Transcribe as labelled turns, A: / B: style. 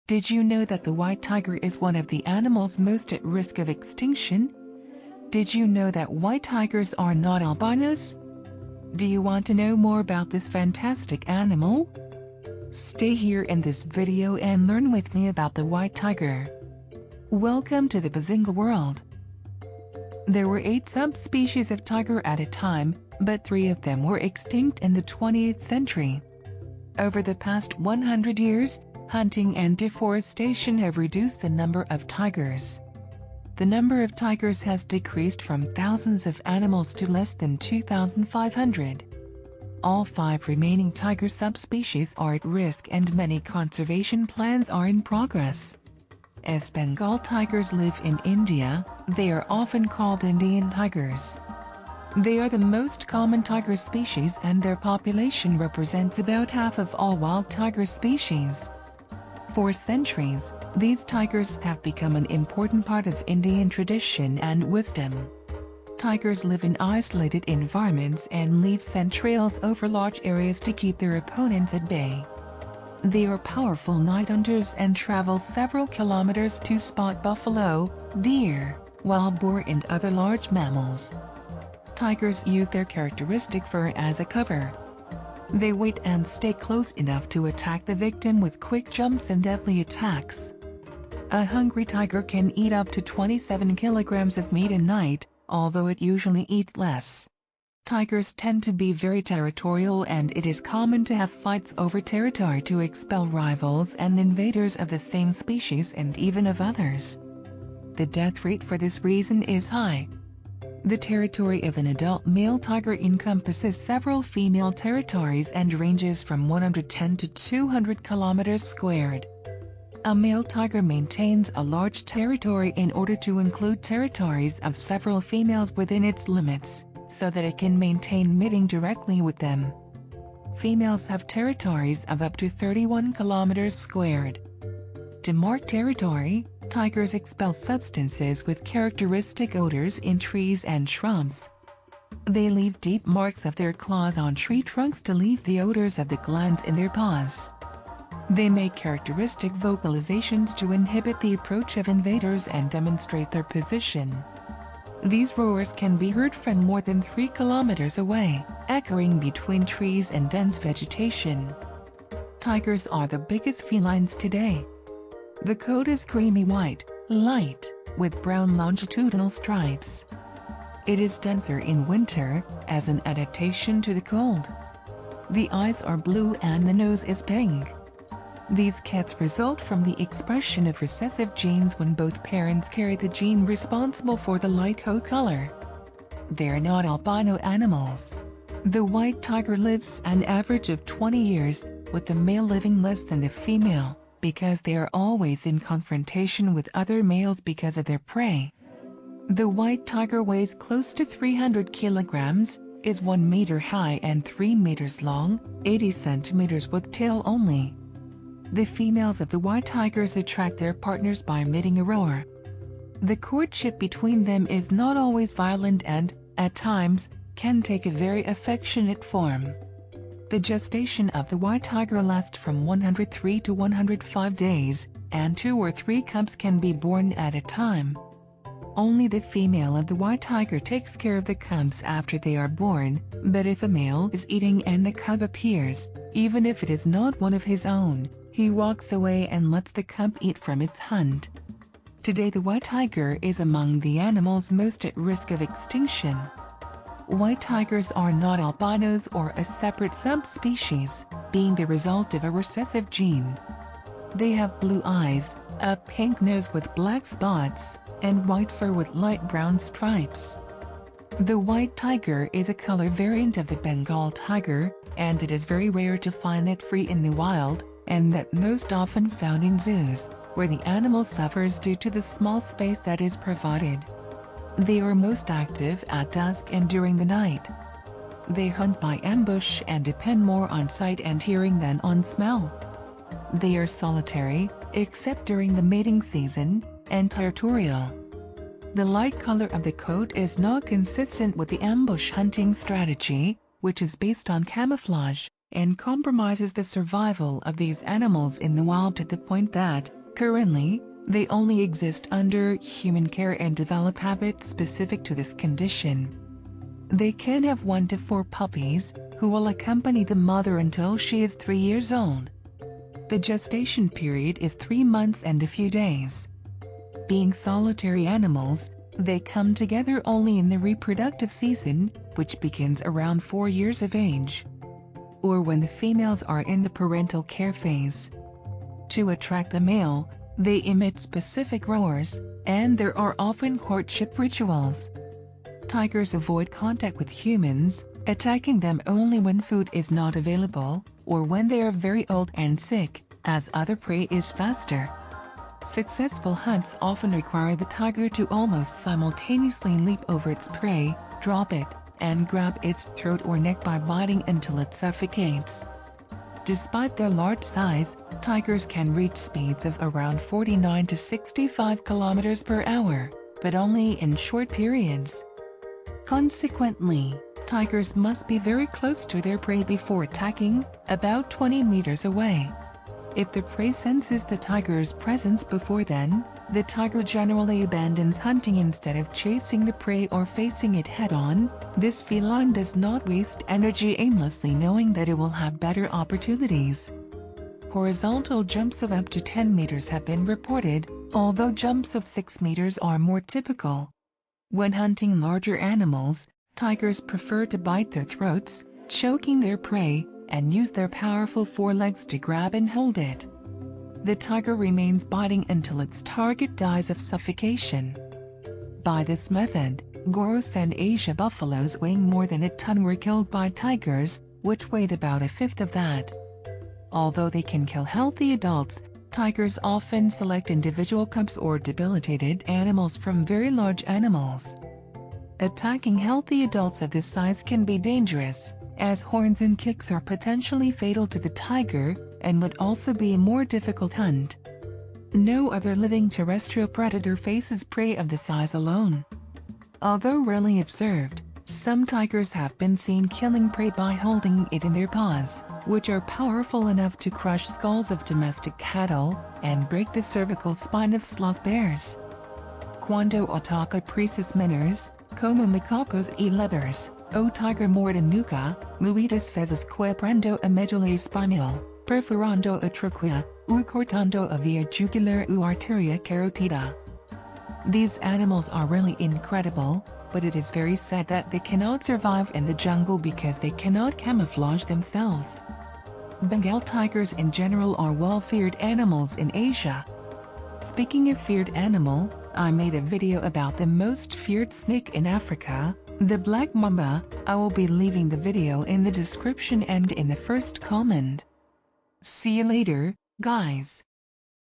A: Did you know that the white tiger is one of the animals most at risk of extinction? Did you know that white tigers are not albinos? Do you want to know more about this fantastic animal? Stay here in this video and learn with me about the white tiger. Welcome to the Bengal world. There were 8 subspecies of tiger at a time, but 3 of them were extinct in the 20th century. Over the past 100 years, hunting and deforestation have reduced the number of tigers. The number of tigers has decreased from thousands of animals to less than 2,500. All 5 remaining tiger subspecies are at risk and many conservation plans are in progress. As Bengal tigers live in India, they are often called Indian tigers. They are the most common tiger species and their population represents about half of all wild tiger species. For centuries, these tigers have become an important part of Indian tradition and wisdom. Tigers live in isolated environments and leave scent trails over large areas to keep their opponents at bay. They are powerful night hunters and travel several kilometers to spot buffalo, deer, wild boar and other large mammals. Tigers use their characteristic fur as a cover. They wait and stay close enough to attack the victim with quick jumps and deadly attacks. A hungry tiger can eat up to 27 kilograms of meat a night, although it usually eats less. Tigers tend to be very territorial and it is common to have fights over territory to expel rivals and invaders of the same species and even of others. The death rate for this reason is high. The territory of an adult male tiger encompasses several female territories and ranges from 110 to 200 kilometers squared. A male tiger maintains a large territory in order to include territories of several females within its limits, so that it can maintain mating directly with them. Females have territories of up to 31 kilometers squared. To mark territory, tigers expel substances with characteristic odors in trees and shrubs. They leave deep marks of their claws on tree trunks to leave the odors of the glands in their paws. They make characteristic vocalizations to inhibit the approach of invaders and demonstrate their position. These roars can be heard from more than 3 kilometers away, echoing between trees and dense vegetation. Tigers are the biggest felines today. The coat is creamy white, light, with brown longitudinal stripes. It is denser in winter, as an adaptation to the cold. The eyes are blue and the nose is pink. These cats result from the expression of recessive genes when both parents carry the gene responsible for the light coat color. They are not albino animals. The white tiger lives an average of 20 years, with the male living less than the female, because they are always in confrontation with other males because of their prey. The white tiger weighs close to 300 kilograms, is 1 meter high and 3 meters long, 80 centimeters with tail only. The females of the white tigers attract their partners by emitting a roar. The courtship between them is not always violent and, at times, can take a very affectionate form. The gestation of the white tiger lasts from 103 to 105 days, and 2 or 3 cubs can be born at a time. Only the female of the white tiger takes care of the cubs after they are born, but if a male is eating and the cub appears, even if it is not one of his own, he walks away and lets the cub eat from its hunt. Today the white tiger is among the animals most at risk of extinction. White tigers are not albinos or a separate subspecies, being the result of a recessive gene. They have blue eyes, a pink nose with black spots, and white fur with light brown stripes. The white tiger is a color variant of the Bengal tiger, and it is very rare to find it free in the wild, and that most often found in zoos, where the animal suffers due to the small space that is provided. They are most active at dusk and during the night. They hunt by ambush and depend more on sight and hearing than on smell. They are solitary, except during the mating season, and territorial. The light color of the coat is not consistent with the ambush hunting strategy, which is based on camouflage, and compromises the survival of these animals in the wild to the point that, Currently, they only exist under human care and develop habits specific to this condition. They can have 1 to 4 puppies, who will accompany the mother until she is 3 years old. The gestation period is 3 months and a few days. Being solitary animals, they come together only in the reproductive season, which begins around 4 years of age, or when the females are in the parental care phase. To attract the male, they emit specific roars, and there are often courtship rituals. Tigers avoid contact with humans, attacking them only when food is not available, or when they are very old and sick, as other prey is faster. Successful hunts often require the tiger to almost simultaneously leap over its prey, drop it, and grab its throat or neck by biting until it suffocates. Despite their large size, tigers can reach speeds of around 49 to 65 kilometers per hour, but only in short periods. Consequently, tigers must be very close to their prey before attacking, about 20 meters away. If the prey senses the tiger's presence before then, the tiger generally abandons hunting instead of chasing the prey or facing it head-on. This feline does not waste energy aimlessly, knowing that it will have better opportunities. Horizontal jumps of up to 10 meters have been reported, although jumps of 6 meters are more typical. When hunting larger animals, tigers prefer to bite their throats, choking their prey, and use their powerful forelegs to grab and hold it. The tiger remains biting until its target dies of suffocation. By this method, Goros and Asia buffaloes weighing more than a ton were killed by tigers, which weighed about a fifth of that. Although they can kill healthy adults, tigers often select individual cubs or debilitated animals from very large animals. Attacking healthy adults of this size can be dangerous, as horns and kicks are potentially fatal to the tiger, and would also be a more difficult hunt. No other living terrestrial predator faces prey of this size alone. Although rarely observed, some tigers have been seen killing prey by holding it in their paws, which are powerful enough to crush skulls of domestic cattle, and break the cervical spine of sloth bears. Quando ataca precis minors, como macacos e lebres, o tiger morde nuca, muitas vezes quebrando a medula espinhal, perforando a trachea, ou cortando a via jugular ou arteria carotida. These animals are really incredible, but it is very sad that they cannot survive in the jungle because they cannot camouflage themselves. Bengal tigers in general are well-feared animals in Asia. Speaking of feared animal, I made a video about the most feared snake in Africa, the black mamba. I will be leaving the video in the description and in the first comment. See you later, guys.